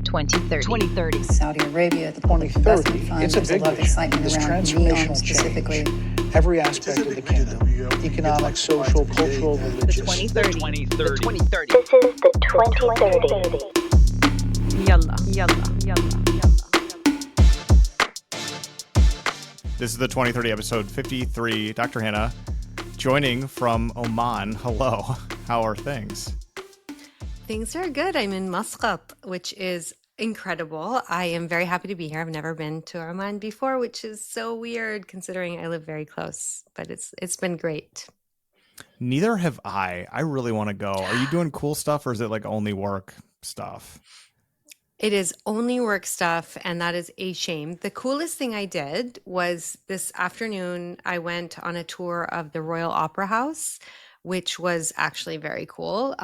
2030. Saudi Arabia, the public investment fund. It's a There's big a lot of vision. excitement This around transformational NEOM specifically. change. Every aspect of the kingdom, economic, social, cultural, The religious. 2030. The 2030. This is the 2030. Yalla, yalla, yalla, yalla. This is the 2030 episode 53. Dr. Hanaa joining from Oman. Hello. How are things? Things are good. I'm in Muscat, which is incredible. I am very happy to be here. I've never been to Oman before, which is so weird considering I live very close, but it's been great. Neither have I. I really want to go. Are you doing cool stuff or is it like only work stuff? It is only work stuff, and that is a shame. The coolest thing I did was this afternoon, I went on a tour of the Royal Opera House, which was actually very cool.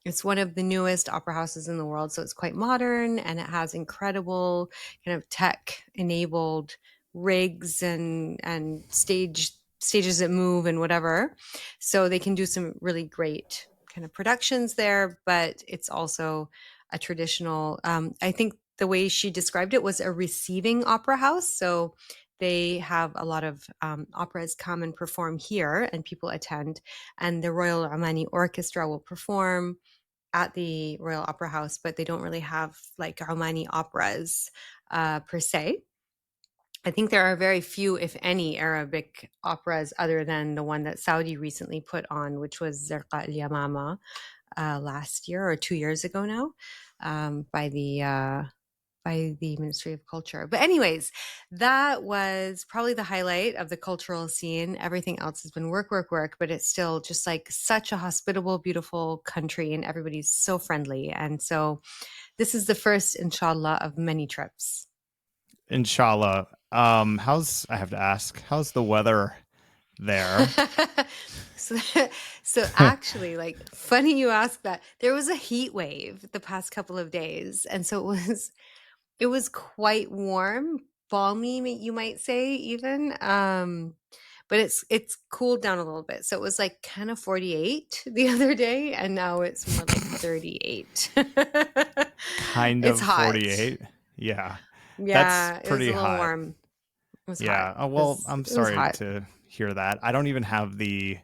It's one of the newest opera houses in the world, so it's quite modern, and it has incredible kind of tech-enabled rigs and stages that move and whatever. So they can do some really great kind of productions there, but it's also a traditional, I think the way she described it was a receiving opera house. So they have a lot of operas come and perform here and people attend. And the Royal Omani Orchestra will perform at the Royal Opera House, but they don't really have like Omani operas per se. I think there are very few, if any, Arabic operas other than the one that Saudi recently put on, which was Zerqa al-Yamama last year or 2 years ago now, by the Ministry of Culture. But anyways, that was probably the highlight of the cultural scene. Everything else has been work, but it's still just like such a hospitable, beautiful country, and everybody's so friendly. And so this is the first, inshallah, of many trips. Inshallah. I have to ask, how's the weather there? So actually, like, funny you ask that. There was a heat wave the past couple of days, and so it was quite warm, balmy, you might say, even. But it's cooled down a little bit. So it was like kind of 48 the other day, and now it's more like 38. Kind of It's hot. 48. Yeah. Yeah, That's pretty it was a little hot. warm. It was Yeah. hot. Oh, well, It I'm was sorry hot. to hear that. I don't even have the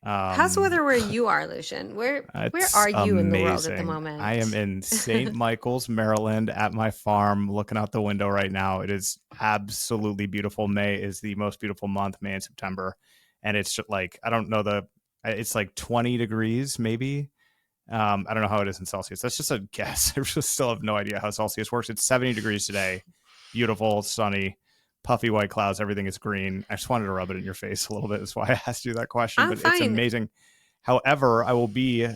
How's the weather where you are, Lucien? Where It's are you in the world at the amazing. moment? I am in St. Michael's, Maryland, at my farm, looking out the window right now. It is absolutely beautiful. May is the most beautiful month, May and September. And it's just like, I don't know it's like 20 degrees, maybe. I don't know how it is in Celsius. That's just a guess. I just still have no idea how Celsius works. It's 70 degrees today. Beautiful, sunny, puffy white clouds. Everything is green. I just wanted to rub it in your face a little bit. That's why I asked you that question. But fine. It's amazing. However, I will be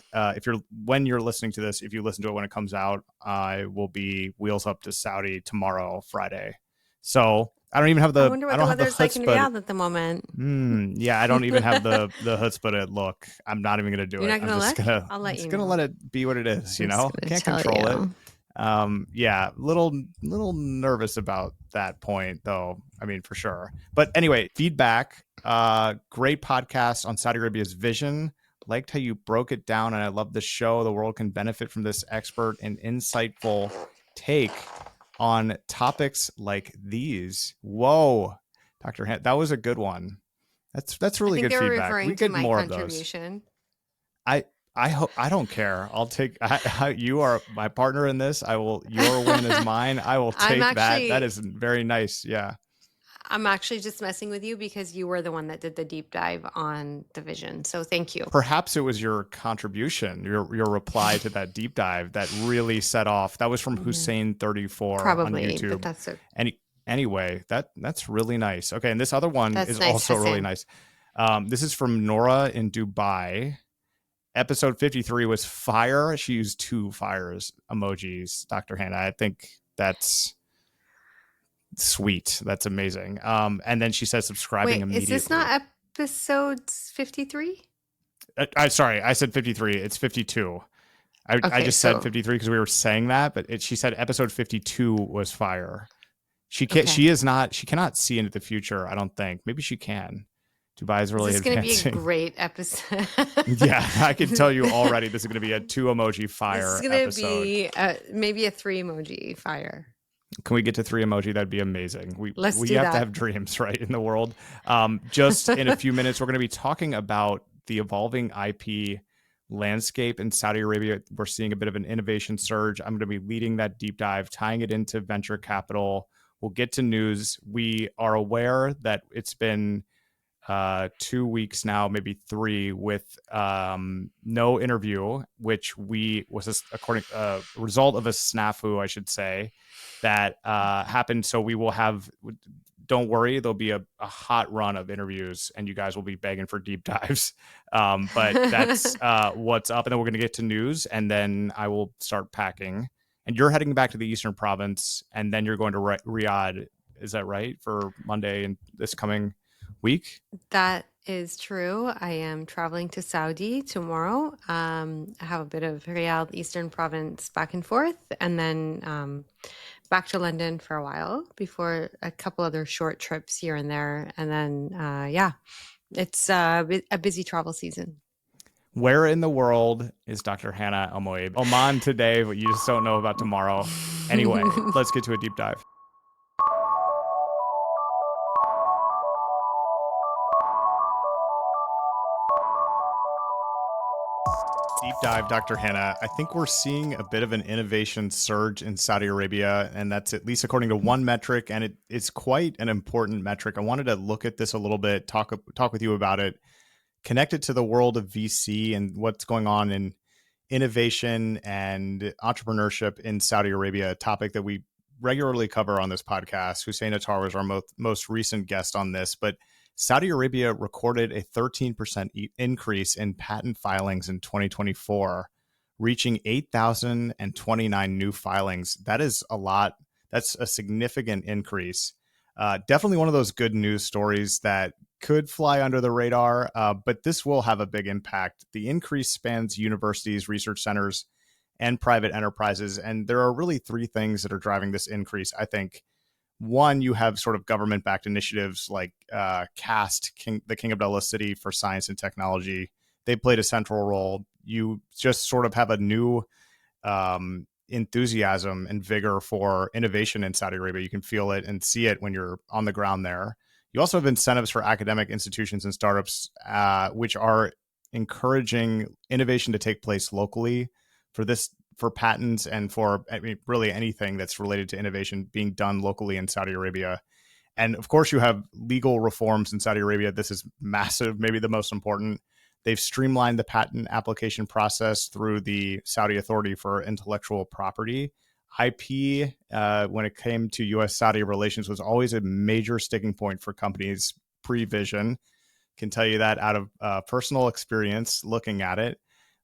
when you're listening to this, if you listen to it when it comes out, I will be wheels up to Saudi tomorrow, Friday. So I don't even have I wonder what the have the weather's like in chutzpah. Riyadh at the moment. Yeah, I don't even have the chutzpah to look. I'm not even going to do You're it. not going to I'm just look? gonna, I'll let I'm just you gonna know. let it be what it is. You I'm just know, gonna can't tell control you. it. Yeah, little nervous about that point though. I mean, for sure. But anyway, feedback. Great podcast on Saudi Arabia's vision. Liked how you broke it down, and I love the show. The world can benefit from this expert and insightful take on topics like these. Whoa, Dr. Hanaa, that was a good one. That's really I think good they were feedback. referring We to get my more of those. contribution. I hope. I don't care. I'll take. You are my partner in this. Your win is mine. I will take that. That is very nice. Yeah. I'm actually just messing with you because you were the one that did the deep dive on the vision. So thank you. Perhaps it was your contribution, your reply to that deep dive that really set off. That was from Hussein 34 Probably, on YouTube. but that's it. Anyway, that's really nice. Okay, and this other one That's is nice, also really Hussein. nice. This is from Nora in Dubai. Episode 53 was fire. She used 2 fires emojis, Dr. Hanaa. I think that's sweet. That's amazing. And then she says subscribing Wait, immediately. is this not episode 53? Sorry, I said 53. It's 52. I just said 53 because we were saying that, but she said episode 52 was fire. She can't. Okay. She is not. She cannot see into the future. I don't think. Maybe she can. Dubai is really This is going to be a advancing. great episode. Yeah, I can tell you already this is going to be a 2 emoji This fire is going to episode. be maybe a 3 emoji fire. Can we get to 3 emoji? That'd be amazing. We Let's do have to that. have dreams, right, in the world. Just in a few minutes, we're going to be talking about the evolving IP landscape in Saudi Arabia. We're seeing a bit of an innovation surge. I'm going to be leading that deep dive, tying it into venture capital. We'll get to news. We are aware that it's been 2 weeks now, maybe 3, with no interview, which was a result of a snafu, I should say, that happened. So we will have, don't worry, there'll be a hot run of interviews and you guys will be begging for deep dives. But that's what's up. And then we're going to get to news, and then I will start packing. And you're heading back to the Eastern Province, and then you're going to Riyadh. Is that right? For Monday and this coming week? That is true. I am traveling to Saudi tomorrow. I have a bit of Riyadh, Eastern Province back and forth, and then back to London for a while before a couple other short trips here and there. And then, yeah, it's a busy travel season. Where in the world is Dr. Hanaa Al-Moaib? Oman today, but you just don't know about tomorrow. Anyway, let's get to a deep dive. Deep dive, Dr. Hanaa. I think we're seeing a bit of an innovation surge in Saudi Arabia, and that's at least according to one metric, and it's quite an important metric. I wanted to look at this a little bit, talk with you about it, connect it to the world of VC and what's going on in innovation and entrepreneurship in Saudi Arabia, a topic that we regularly cover on this podcast. Hussein Attar was our most recent guest on this, but Saudi Arabia recorded a 13% increase in patent filings in 2024, reaching 8,029 new filings. That is a lot. That's a significant increase. Definitely one of those good news stories that could fly under the radar, but this will have a big impact. The increase spans universities, research centers, and private enterprises. And there are really 3 things that are driving this increase, I think. One, you have sort of government-backed initiatives like CAST, the King Abdullah City for Science and Technology. They played a central role. You just sort of have a new enthusiasm and vigor for innovation in Saudi Arabia. You can feel it and see it when you're on the ground there. You also have incentives for academic institutions and startups, which are encouraging innovation to take place locally for patents and for really anything that's related to innovation being done locally in Saudi Arabia. And of course, you have legal reforms in Saudi Arabia. This is massive, maybe the most important. They've streamlined the patent application process through the Saudi Authority for Intellectual Property. IP, when it came to U.S.-Saudi relations, was always a major sticking point for companies pre-Vision. Can tell you that out of personal experience looking at it.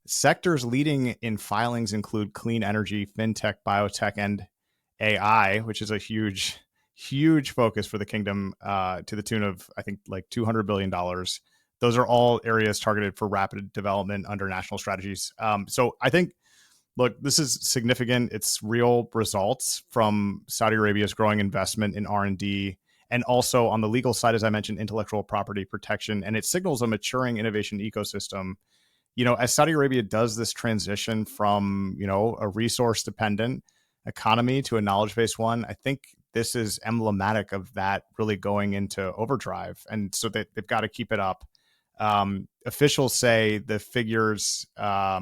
Sectors leading in filings include clean energy, fintech, biotech, and AI, which is a huge, huge focus for the kingdom, to the tune of, I think, like $200 billion. Those are all areas targeted for rapid development under national strategies. So I think, look, this is significant. It's real results from Saudi Arabia's growing investment in R&D, and also on the legal side, as I mentioned, intellectual property protection. And it signals a maturing innovation ecosystem. You know, as Saudi Arabia does this transition from, a resource dependent economy to a knowledge based one, I think this is emblematic of that really going into overdrive. And so they've got to keep it up. Officials say the figures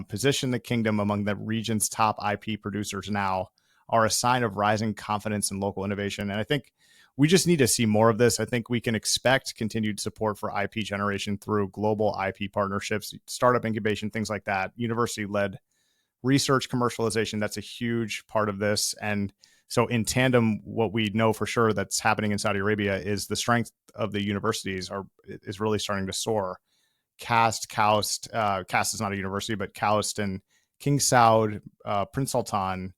position the kingdom among the region's top IP producers now are a sign of rising confidence in local innovation. And I think we just need to see more of this. I think we can expect continued support for IP generation through global IP partnerships, startup incubation, things like that, university-led research commercialization. That's a huge part of this. And so in tandem, what we know for sure that's happening in Saudi Arabia is the strength of the universities is really starting to soar. KAUST is not a university, but KAUST and King Saud, Prince Sultan,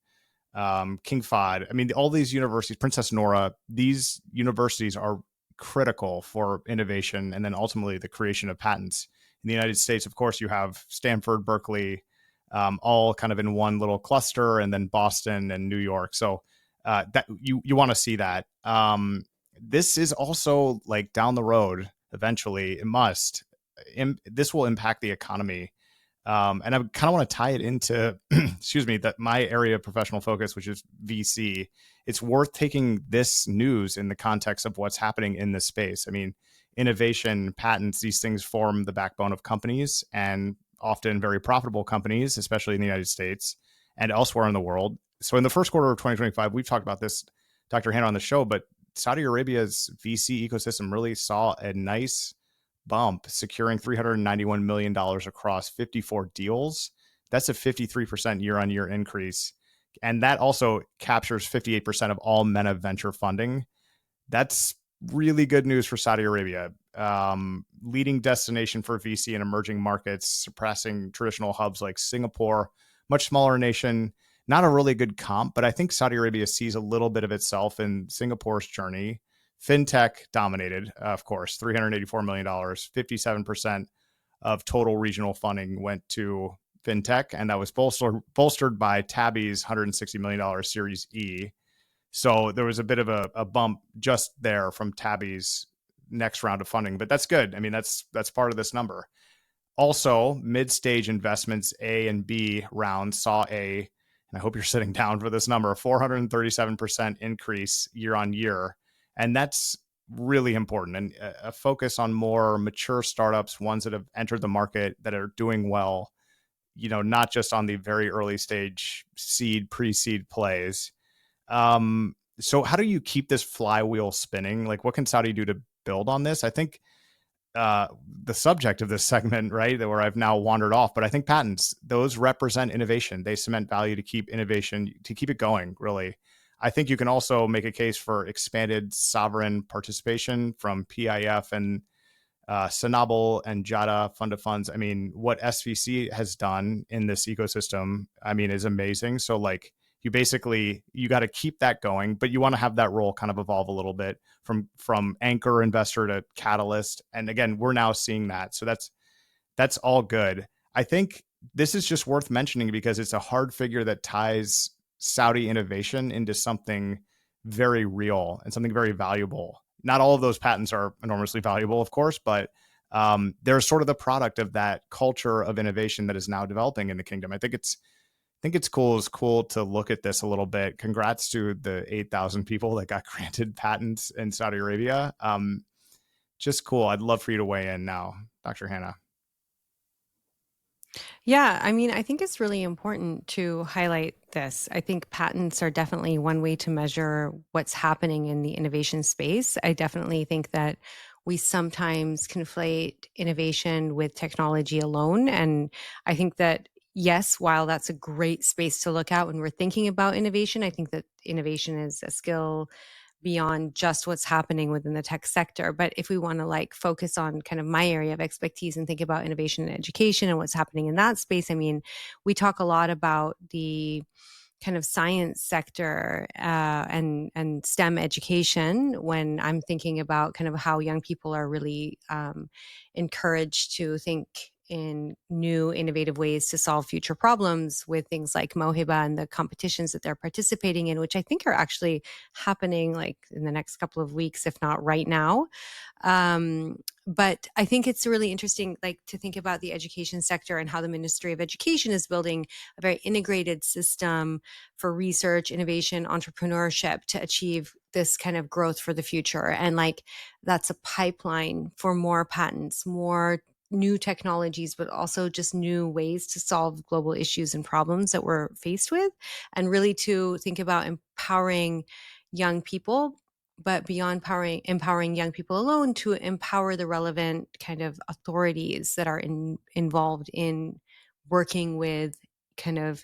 King Fahd. I mean, all these universities, Princess Nora, these universities are critical for innovation and then ultimately the creation of patents. In the United States, of course, you have Stanford, Berkeley, all kind of in one little cluster, and then Boston and New York. So that you want to see that. This is also like down the road, eventually. It must. This will impact the economy. And I kind of want to tie it into, excuse me, that my area of professional focus, which is VC. It's worth taking this news in the context of what's happening in this space. I mean, innovation, patents, these things form the backbone of companies, and often very profitable companies, especially in the United States and elsewhere in the world. So in the first quarter of 2025, we've talked about this, Dr. Hanaa, on the show, but Saudi Arabia's VC ecosystem really saw a nice bump, securing $391 million across 54 deals. That's a 53% year-on-year increase. And that also captures 58% of all MENA venture funding. That's really good news for Saudi Arabia. Leading destination for VC in emerging markets, surpassing traditional hubs like Singapore, much smaller nation, not a really good comp, but I think Saudi Arabia sees a little bit of itself in Singapore's journey. Fintech dominated, of course, $384 million, 57% of total regional funding went to fintech, and that was bolstered by Tabby's $160 million Series E. So there was a bit of a bump just there from Tabby's next round of funding, but that's good. I mean, that's part of this number. Also, mid-stage investments A and B rounds saw and I hope you're sitting down for this number, a 437% increase year on year. And that's really important. And a focus on more mature startups, ones that have entered the market that are doing well, not just on the very early stage seed, pre-seed plays. So how do you keep this flywheel spinning? Like, what can Saudi do to build on this? I think the subject of this segment, right, where I've now wandered off, but I think patents, those represent innovation. They cement value to keep innovation, to keep it going, really. I think you can also make a case for expanded sovereign participation from PIF and Sanabel and Jada Fund of Funds. I mean, what SVC has done in this ecosystem, I mean, is amazing. So like, you got to keep that going, but you want to have that role kind of evolve a little bit from anchor investor to catalyst. And again, we're now seeing that. So that's all good. I think this is just worth mentioning because it's a hard figure that ties Saudi innovation into something very real and something very valuable. Not all of those patents are enormously valuable, of course, but they're sort of the product of that culture of innovation that is now developing in the kingdom. I think it's cool. It's cool to look at this a little bit. Congrats to the 8,000 people that got granted patents in Saudi Arabia. Just cool. I'd love for you to weigh in now, Dr. Hanaa. Yeah, I mean, I think it's really important to highlight this. I think patents are definitely one way to measure what's happening in the innovation space. I definitely think that we sometimes conflate innovation with technology alone. And I think that, yes, while that's a great space to look at when we're thinking about innovation, I think that innovation is a skill beyond just what's happening within the tech sector. But if we want to focus on kind of my area of expertise and think about innovation in education and what's happening in that space, I mean, we talk a lot about the kind of science sector and STEM education when I'm thinking about kind of how young people are really encouraged to think in new innovative ways to solve future problems with things like Mohiba and the competitions that they're participating in, which I think are actually happening in the next couple of weeks, if not right now. But I think it's really interesting to think about the education sector and how the Ministry of Education is building a very integrated system for research, innovation, entrepreneurship to achieve this kind of growth for the future. And that's a pipeline for more patents, more new technologies, but also just new ways to solve global issues and problems that we're faced with, and really to think about empowering young people, but beyond empowering young people alone, to empower the relevant kind of authorities that are involved in working with kind of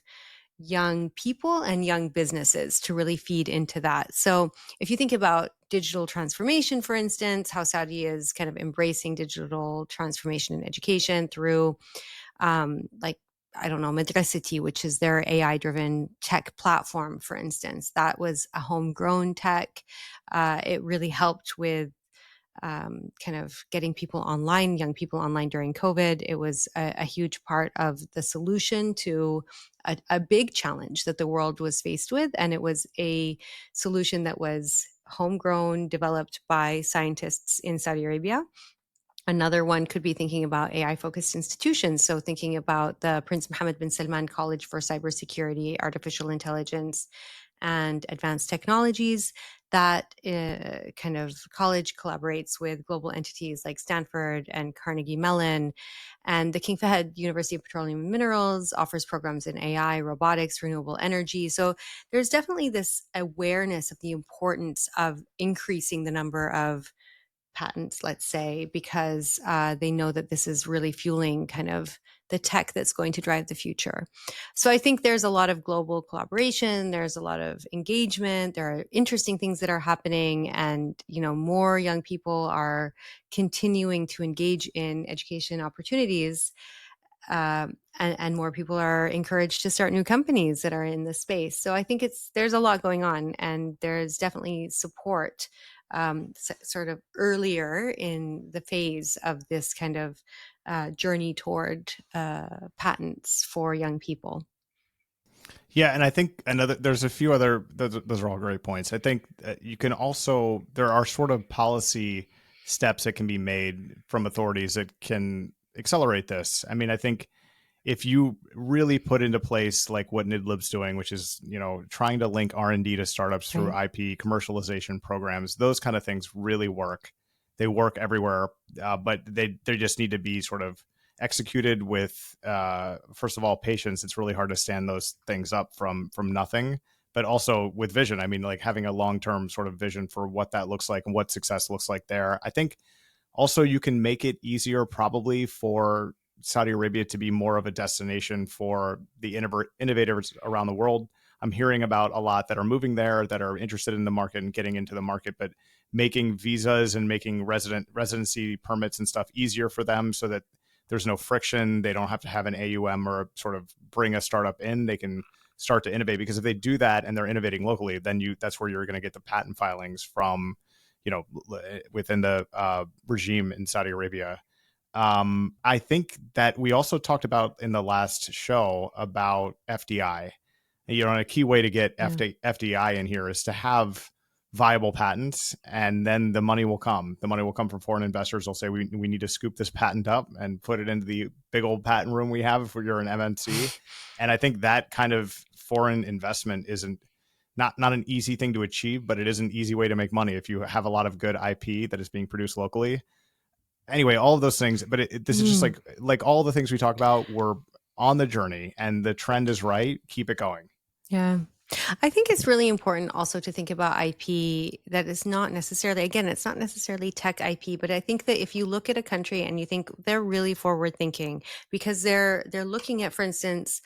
young people and young businesses to really feed into that. So if you think about digital transformation, for instance, how Saudi is kind of embracing digital transformation in education through I don't know, Madrasati, which is their AI-driven tech platform, for instance. That was a homegrown tech. It really helped with kind of getting people online, young people online during COVID. It was a huge part of the solution to a big challenge that the world was faced with. And it was a solution that was homegrown, developed by scientists in Saudi Arabia. Another one could be thinking about AI-focused institutions. So thinking about the Prince Mohammed bin Salman College for Cybersecurity, Artificial Intelligence, and Advanced Technologies. That kind of college collaborates with global entities like Stanford and Carnegie Mellon. And the King Fahd University of Petroleum and Minerals offers programs in AI, robotics, renewable energy. So there's definitely this awareness of the importance of increasing the number of patents, let's say, because they know that this is really fueling kind of the tech that's going to drive the future. So I think there's a lot of global collaboration. There's a lot of engagement. There are interesting things that are happening, and more young people are continuing to engage in education opportunities. And more people are encouraged to start new companies that are in this space. So I think there's a lot going on, and there's definitely support sort of earlier in the phase of this kind of journey toward patents for young people. Yeah, and I think there's a few other, those are all great points. I think you can also, there are sort of policy steps that can be made from authorities that can accelerate this. I mean, I think if you really put into place like what NIDLib's doing, which is, trying to link R&D to startups through IP commercialization programs, those kind of things really work. They work everywhere, but they just need to be sort of executed with, first of all, patience. It's really hard to stand those things up from nothing, but also with vision. I mean, like having a long-term sort of vision for what that looks like and what success looks like there. I think also you can make it easier probably for Saudi Arabia to be more of a destination for the innovators around the world. I'm hearing about a lot that are moving there, that are interested in the market and getting into the market, but making visas and making residency permits and stuff easier for them so that there's no friction. They don't have to have an AUM or sort of bring a startup in. They can start to innovate, because if they do that and they're innovating locally, then that's where you're going to get the patent filings from, within the regime in Saudi Arabia. I think that we also talked about in the last show about FDI. And a key way to get FDI in here is to have viable patents, and then the money will come. The money will come from foreign investors. They'll say, we need to scoop this patent up and put it into the big old patent room we have if you're an MNC. And I think that kind of foreign investment isn't not an easy thing to achieve, but it is an easy way to make money if you have a lot of good IP that is being produced locally. Anyway, all of those things, but this is just like all the things we talk about, we're on the journey and the trend is right. Keep it going. Yeah. I think it's really important also to think about IP that is not necessarily, again, it's not necessarily tech IP, but I think that if you look at a country and you think they're really forward thinking, because they're looking at, for instance,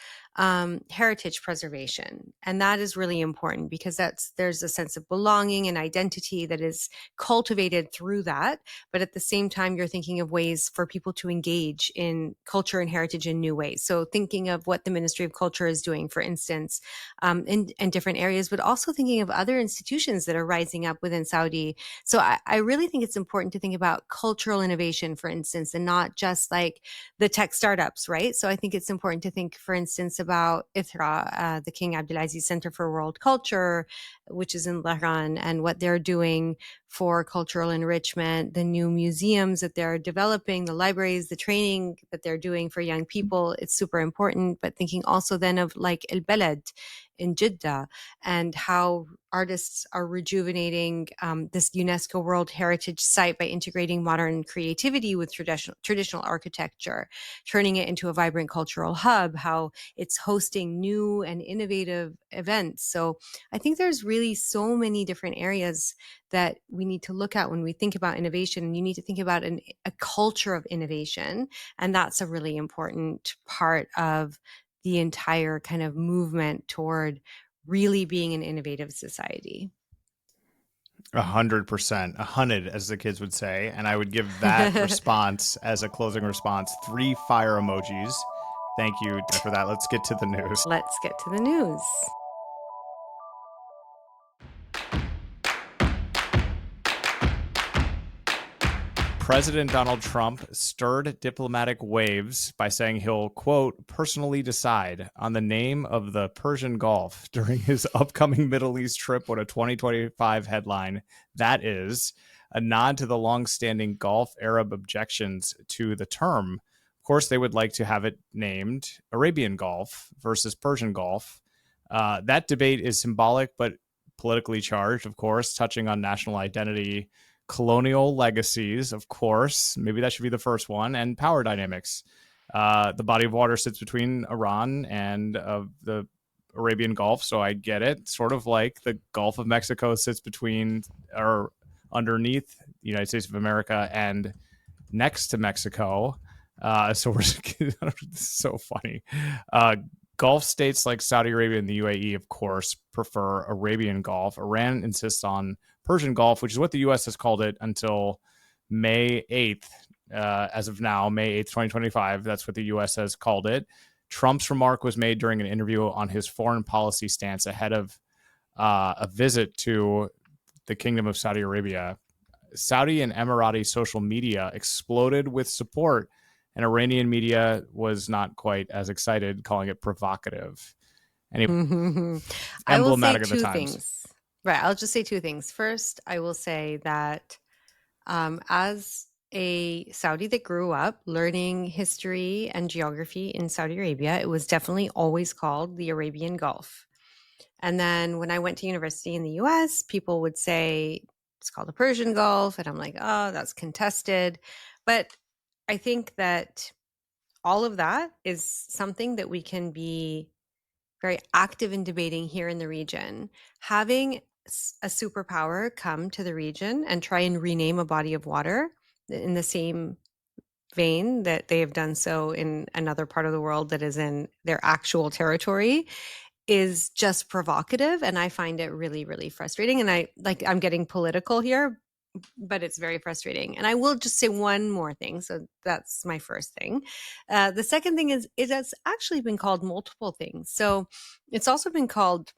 heritage preservation. And that is really important, because there's a sense of belonging and identity that is cultivated through that. But at the same time, you're thinking of ways for people to engage in culture and heritage in new ways. So thinking of what the Ministry of Culture is doing, for instance, in different areas, but also thinking of other institutions that are rising up within Saudi. So I really think it's important to think about cultural innovation, for instance, and not just like the tech startups, right? So I think it's important to think, for instance, about ITHRA, the King Abdulaziz Center for World Culture, which is in Lahran, and what they're doing for cultural enrichment, the new museums that they're developing, the libraries, the training that they're doing for young people. It's super important. But thinking also then of like El Balad in Jeddah, and how artists are rejuvenating this UNESCO World Heritage Site by integrating modern creativity with traditional architecture, turning it into a vibrant cultural hub, how it's hosting new and innovative events. So I think there's really so many different areas that we need to look at when we think about innovation. And you need to think about a culture of innovation. And that's a really important part of the entire kind of movement toward really being an innovative society. 100%, 100, as the kids would say. And I would give that response as a closing response 3 fire emojis. Thank you for that. Let's get to the news. Let's get to the news. President Donald Trump stirred diplomatic waves by saying he'll, quote, personally decide on the name of the Persian Gulf during his upcoming Middle East trip with a 2025 headline. That is, a nod to the long-standing Gulf Arab objections to the term. Of course, they would like to have it named Arabian Gulf versus Persian Gulf. That debate is symbolic but politically charged, of course, touching on national identity, colonial legacies, of course. Maybe that should be the first one, and power dynamics. The body of water sits between Iran and the Arabian Gulf, so I get it. Sort of like the Gulf of Mexico sits between or underneath the United States of America and next to Mexico. So we're this is so funny. Gulf states like Saudi Arabia and the UAE, of course, prefer Arabian Gulf. Iran insists on Persian Gulf, which is what the U.S. has called it until May 8th. As of now, May 8th, 2025. That's what the U.S. has called it. Trump's remark was made during an interview on his foreign policy stance ahead of a visit to the Kingdom of Saudi Arabia. Saudi and Emirati social media exploded with support, and Iranian media was not quite as excited, calling it provocative. Anyway, I will say emblematic of the two times. things. Right. I'll just say two things. First, I will say that as a Saudi that grew up learning history and geography in Saudi Arabia, it was definitely always called the Arabian Gulf. And then when I went to university in the US, people would say it's called the Persian Gulf. And I'm like, oh, that's contested. But I think that all of that is something that we can be very active in debating here in the region. Having a superpower come to the region and try and rename a body of water in the same vein that they have done so in another part of the world that is in their actual territory is just provocative, and I find it really, really frustrating. And I'm getting political here, but it's very frustrating. And I will just say one more thing. So that's my first thing. The second thing is it has actually been called multiple things. So it's also been called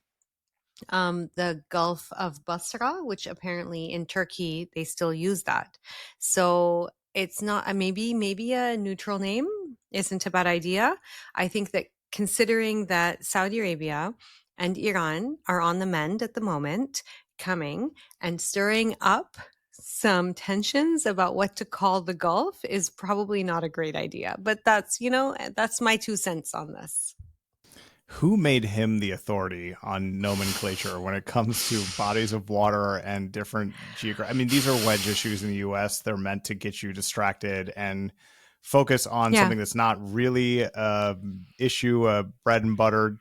the Gulf of Basra, which apparently in Turkey they still use that. So it's not maybe a neutral name isn't a bad idea. I think that considering that Saudi Arabia and Iran are on the mend at the moment, coming and stirring up some tensions about what to call the Gulf is probably not a great idea. But that's my 2 cents on this. Who made him the authority on nomenclature when it comes to bodies of water and different geography? I mean, these are wedge issues in the U.S. They're meant to get you distracted and focus on something that's not really a issue, a bread and butter,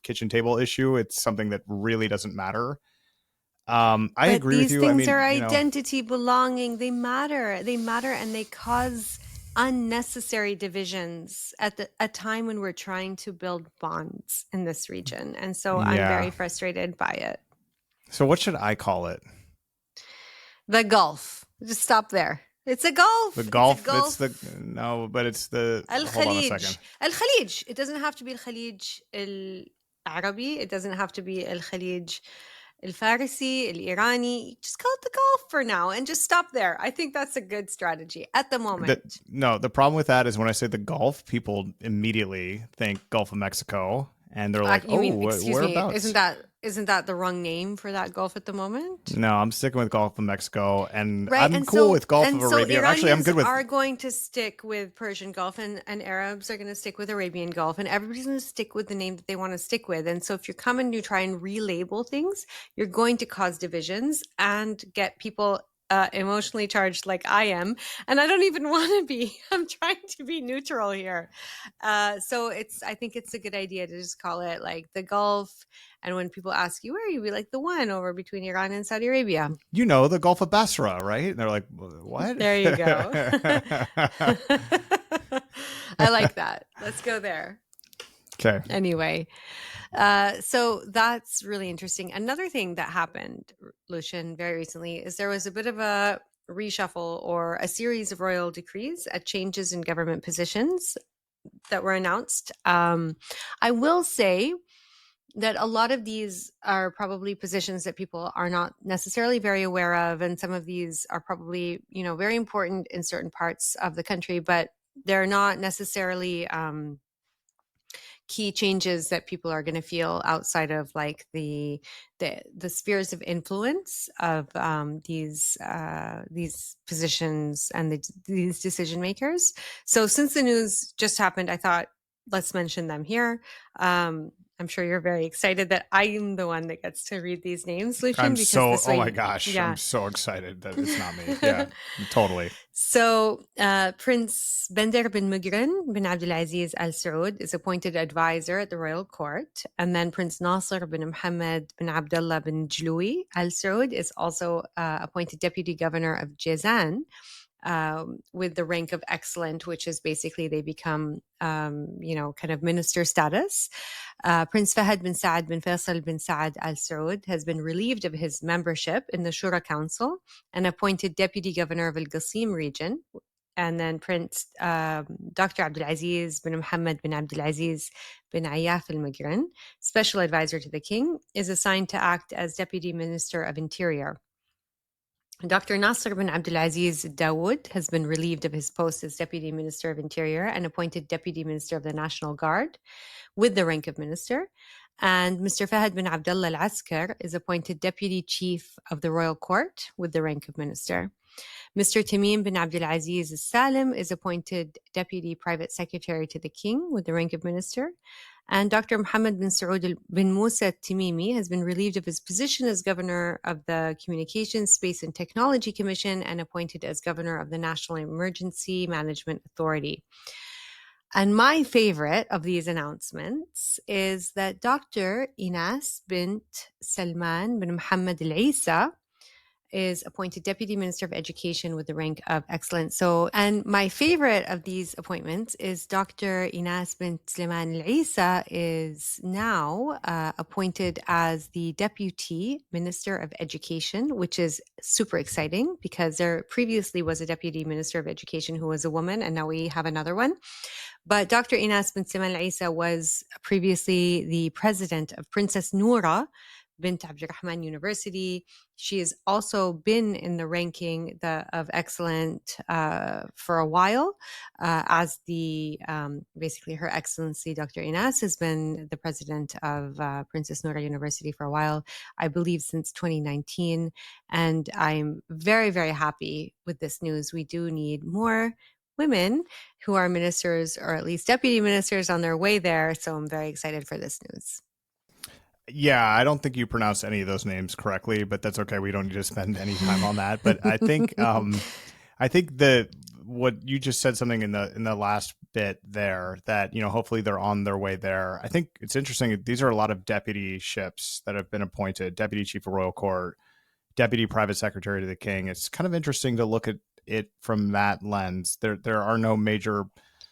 kitchen table issue. It's something that really doesn't matter. I agree with you. These things are identity, belonging. They matter, and they cause unnecessary divisions at a time when we're trying to build bonds in this region. And so I'm very frustrated by it. So what should I call it? The Gulf. Just stop there. It's a Gulf. The Gulf. It's but it's the Al-Khalij. Hold on a second. Al-Khalij. It doesn't have to be Al-Khalij al-Arabi. It doesn't have to be Al-Khalij al-Farisi, al-Irani. Just call it the Gulf for now and just stop there. I think that's a good strategy at the moment. The problem with that is when I say the Gulf, people immediately think Gulf of Mexico, and they're like, whereabouts? Isn't that the wrong name for that Gulf at the moment? No, I'm sticking with Gulf of Mexico, and I'm cool with Gulf of Arabia. Actually, I'm good with. Are going to stick with Persian Gulf, and Arabs are going to stick with Arabian Gulf, and everybody's going to stick with the name that they want to stick with. And so, if you come and you try and relabel things, you're going to cause divisions and get people emotionally charged like I am, and I don't even want to be. I'm trying to be neutral here. So I think it's a good idea to just call it like the Gulf. And when people ask you, where are you, be like the one over between Iran and Saudi Arabia. The Gulf of Basra, right? And they're like, what? There you go. I like that. Let's go there. Okay. Anyway, so that's really interesting. Another thing that happened, Lucien, very recently is there was a bit of a reshuffle or a series of royal decrees at changes in government positions that were announced. I will say that a lot of these are probably positions that people are not necessarily very aware of. And some of these are probably, very important in certain parts of the country, but they're not necessarily key changes that people are going to feel outside of like the spheres of influence of these positions and these decision makers. So since the news just happened, I thought let's mention them here. I'm sure you're very excited that I'm the one that gets to read these names, Lucian. I'm because so, this oh way, my gosh, yeah. I'm so excited that it's not me. Yeah, totally. So Prince Bender bin Mugrin bin Abdulaziz Al Saud is appointed advisor at the royal court. And then Prince Nasser bin Mohammed bin Abdullah bin Jloui Al Saud is also appointed deputy governor of Jizan. With the rank of excellent, which is basically they become, kind of minister status. Prince Fahad bin Saad bin Faisal bin Saad Al Saud has been relieved of his membership in the Shura Council and appointed deputy governor of Al Qasim region. And then Prince Dr. Abdulaziz bin Mohammed bin Abdulaziz bin Ayaf Al Mugrin, special advisor to the king, is assigned to act as deputy minister of interior. Dr. Nasser bin Abdulaziz Dawood has been relieved of his post as Deputy Minister of Interior and appointed Deputy Minister of the National Guard with the rank of Minister. And Mr. Fahad bin Abdullah Al-Askar is appointed Deputy Chief of the Royal Court with the rank of Minister. Mr. Tamim bin Abdulaziz Al-Salim is appointed Deputy Private Secretary to the King with the rank of Minister. And Dr. Mohammed bin Saud bin Musa Timimi has been relieved of his position as governor of the Communications, Space and Technology Commission and appointed as governor of the National Emergency Management Authority. And my favorite of these announcements is that Dr. Inas bint Salman bin Mohammed Al-Isa is appointed Deputy Minister of Education with the rank of Excellent. So, and my favorite of these appointments is Dr. Inas bint Sulaiman Al-Isa is now appointed as the Deputy Minister of Education, which is super exciting because there previously was a Deputy Minister of Education who was a woman, and now we have another one. But Dr. Inas bint Sulaiman Al-Isa was previously the president of Princess Noura bint Abdurrahman University. She has also been in the ranking of excellent for a while as the basically Her Excellency Dr. Inas has been the president of Princess Noura University for a while, I believe since 2019. And I'm very, very happy with this news. We do need more women who are ministers or at least deputy ministers on their way there. So I'm very excited for this news. Yeah, I don't think you pronounced any of those names correctly, but that's okay. We don't need to spend any time on that. But I think that what you just said something in the last bit there that, hopefully they're on their way there. I think it's interesting. These are a lot of deputyships that have been appointed: Deputy Chief of Royal Court, Deputy Private Secretary to the King. It's kind of interesting to look at it from that lens. There are no major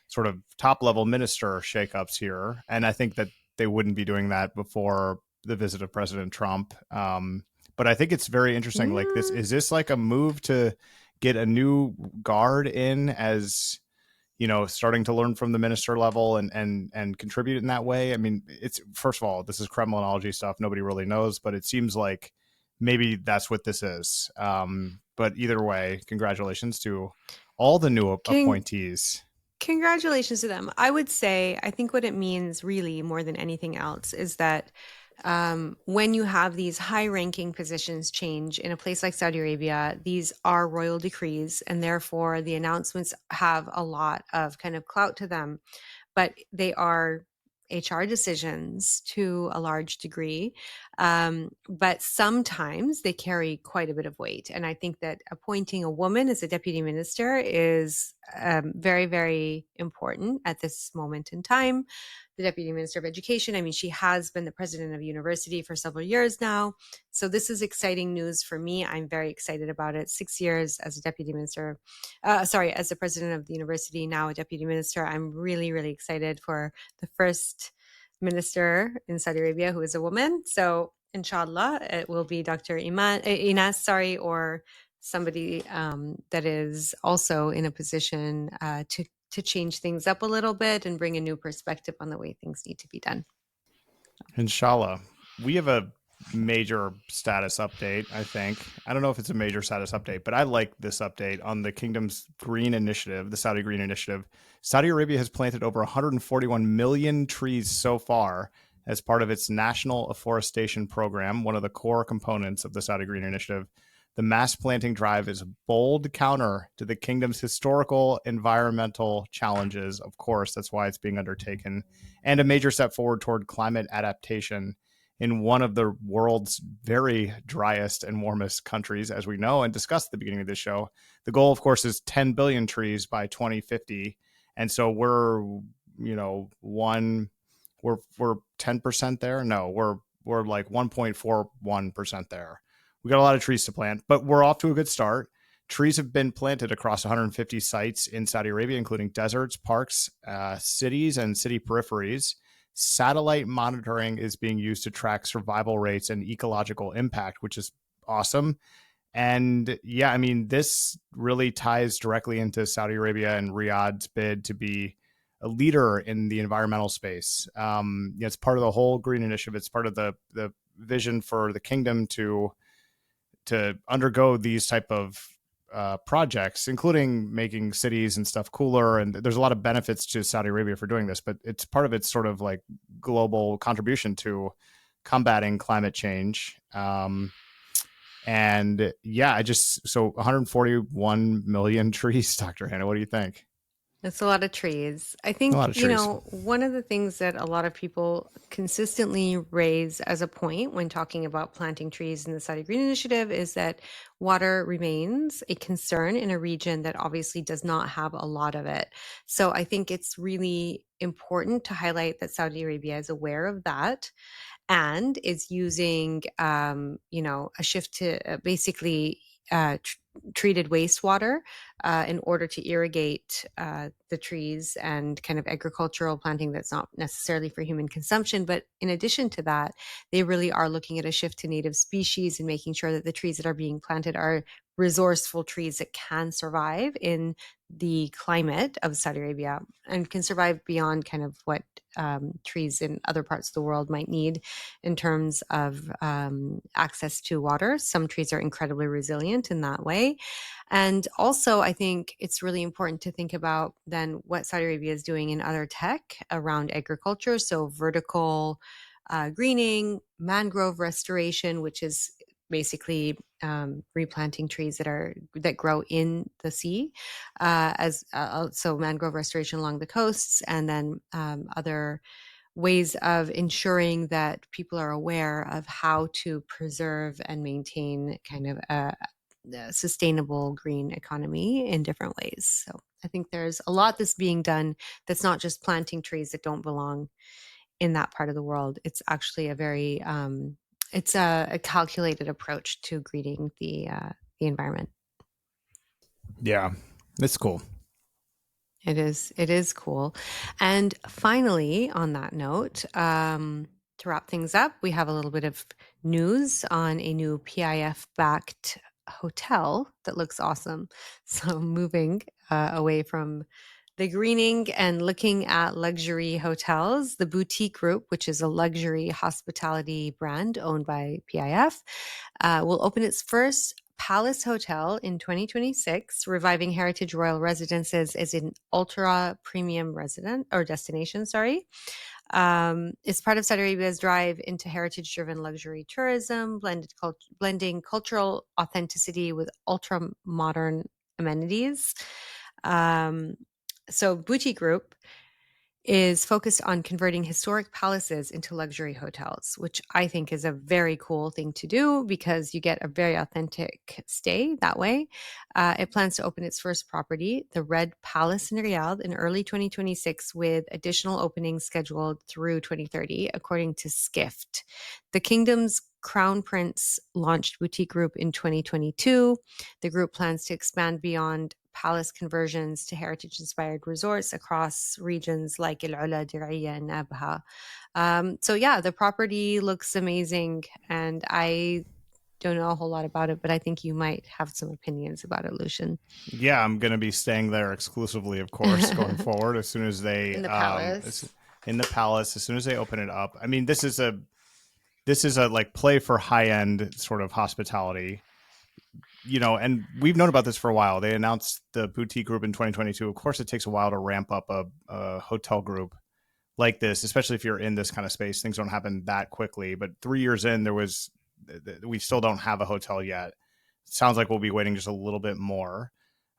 sort of top level minister shakeups here, and I think that they wouldn't be doing that before the visit of President Trump. But I think it's very interesting. Like this, is this like a move to get a new guard in as, starting to learn from the minister level and contribute in that way? I mean, it's, first of all, this is Kremlinology stuff. Nobody really knows, but it seems like maybe that's what this is. But either way, congratulations to all the new appointees. Congratulations to them. I would say, I think what it means really more than anything else is that when you have these high-ranking positions change in a place like Saudi Arabia, these are royal decrees, and therefore the announcements have a lot of kind of clout to them, but they are HR decisions to a large degree. But sometimes they carry quite a bit of weight. And I think that appointing a woman as a deputy minister is very, very important at this moment in time. The Deputy Minister of Education, I mean, she has been the president of a university for several years now. So this is exciting news for me. I'm very excited about it. 6 years as a deputy minister, as the president of the university, now a deputy minister. I'm really, really excited for the first minister in Saudi Arabia who is a woman. So inshallah, it will be Dr. Inas, or somebody that is also in a position to change things up a little bit and bring a new perspective on the way things need to be done. Inshallah. We have a major status update, I think. I don't know if it's a major status update, but I like this update on the kingdom's green initiative, the Saudi Green Initiative. Saudi Arabia has planted over 141 million trees so far as part of its national afforestation program, one of the core components of the Saudi Green Initiative. The mass planting drive is a bold counter to the kingdom's historical environmental challenges. Of course, that's why it's being undertaken, and a major step forward toward climate adaptation in one of the world's very driest and warmest countries, as we know and discussed at the beginning of this show. The goal, of course, is 10 billion trees by 2050. And so we're 10% there. No, we're like 1.41% there. We got a lot of trees to plant, but we're off to a good start. Trees have been planted across 150 sites in Saudi Arabia, including deserts, parks, cities, and city peripheries. Satellite monitoring is being used to track survival rates and ecological impact, which is awesome. And yeah, I mean, this really ties directly into Saudi Arabia and Riyadh's bid to be a leader in the environmental space. It's part of the whole green initiative. It's part of the vision for the kingdom to undergo these type of projects, including making cities and stuff cooler. And there's a lot of benefits to Saudi Arabia for doing this, but it's part of its sort of like global contribution to combating climate change. And yeah, so 141 million trees, Dr. Hanaa, what do you think? It's a lot of trees. I think, A lot of trees. one of the things that a lot of people consistently raise as a point when talking about planting trees in the Saudi Green Initiative is that water remains a concern in a region that obviously does not have a lot of it. So I think it's really important to highlight that Saudi Arabia is aware of that and is using, a shift to basically treated wastewater in order to irrigate the trees and kind of agricultural planting that's not necessarily for human consumption. But in addition to that, they really are looking at a shift to native species and making sure that the trees that are being planted are resourceful trees that can survive in the climate of Saudi Arabia and can survive beyond kind of what trees in other parts of the world might need in terms of access to water. Some trees are incredibly resilient in that way. And also, I think it's really important to think about then what Saudi Arabia is doing in other tech around agriculture. So vertical greening, mangrove restoration, which is basically replanting trees that grow in the sea, so mangrove restoration along the coasts, and then other ways of ensuring that people are aware of how to preserve and maintain kind of a sustainable green economy in different ways. So I think there's a lot that's being done that's not just planting trees that don't belong in that part of the world. It's actually a very it's a calculated approach to greening the environment. Yeah, it's cool. It is cool. And finally, on that note, to wrap things up, we have a little bit of news on a new PIF-backed hotel that looks awesome. So moving away from the greening and looking at luxury hotels, the Boutique Group, which is a luxury hospitality brand owned by PIF, will open its first Palace Hotel in 2026, reviving Heritage Royal Residences as an ultra premium destination. It's part of Saudi Arabia's drive into heritage-driven luxury tourism, blending cultural authenticity with ultra-modern amenities. So Boutique Group is focused on converting historic palaces into luxury hotels, which I think is a very cool thing to do because you get a very authentic stay that way. It plans to open its first property, the Red Palace in Riyadh, in early 2026, with additional openings scheduled through 2030, according to Skift. The kingdom's Crown Prince launched Boutique Group in 2022. The group plans to expand beyond palace conversions to heritage-inspired resorts across regions like El Ula, Diriyah, and Abha. So yeah, the property looks amazing, and I don't know a whole lot about it, but I think you might have some opinions about it, Lucien. Yeah, I'm going to be staying there exclusively, of course, going forward as soon as they In the palace. In the palace, as soon as they open it up. I mean, this is this is a like play for high end sort of hospitality. And we've known about this for a while. They announced the boutique group in 2022. Of course, it takes a while to ramp up a hotel group like this, especially if you're in this kind of space. Things don't happen that quickly. But 3 years in, we still don't have a hotel yet. It sounds like we'll be waiting just a little bit more.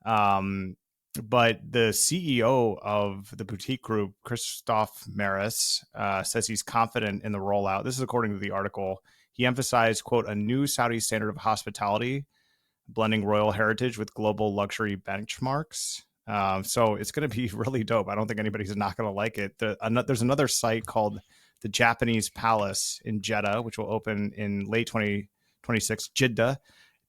But the CEO of the boutique group, Christoph Maris, says he's confident in the rollout. This is according to the article. He emphasized, quote, a new Saudi standard of hospitality, blending royal heritage with global luxury benchmarks. So it's going to be really dope. I don't think anybody's not going to like it. There's another site called the Japanese Palace in Jeddah, which will open in late 2026, Jeddah.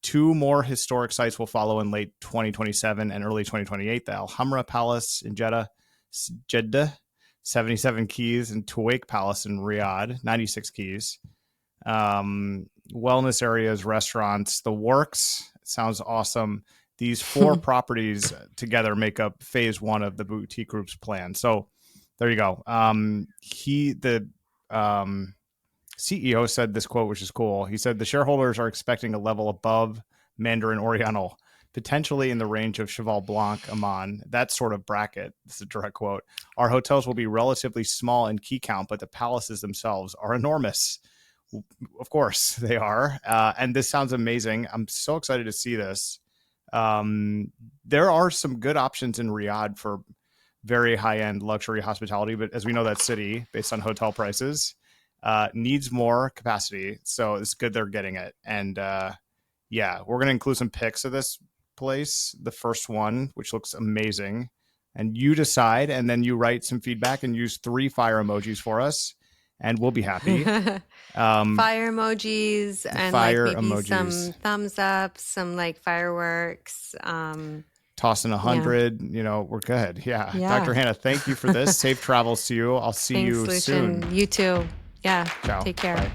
2 more historic sites will follow in late 2027 and early 2028. The Al Hamra Palace in Jeddah, 77 keys, and Tuwaiq Palace in Riyadh, 96 keys. Wellness areas, restaurants, the works. Sounds awesome. These 4 properties together make up phase 1 of the boutique group's plan. So there you go. The CEO said this quote, which is cool. He said, the shareholders are expecting a level above Mandarin Oriental, potentially in the range of Cheval Blanc, Oman, that sort of bracket. This is a direct quote. Our hotels will be relatively small in key count, but the palaces themselves are enormous. Of course they are. And this sounds amazing. I'm so excited to see this. There are some good options in Riyadh for very high-end luxury hospitality, but as we know, that city, based on hotel prices, needs more capacity. So it's good they're getting it. And we're going to include some pics of this place, the first one, which looks amazing. And you decide, and then you write some feedback and use 3 fire emojis for us, and we'll be happy. Fire emojis and fire like maybe emojis. some thumbs up, some like fireworks. Tossing 100, we're good. Yeah. Yeah. Dr. Hanaa, thank you for this. Safe travels to you. I'll see Thanks, you Lucien. soon. You too. Yeah. Ciao. Take care. Bye.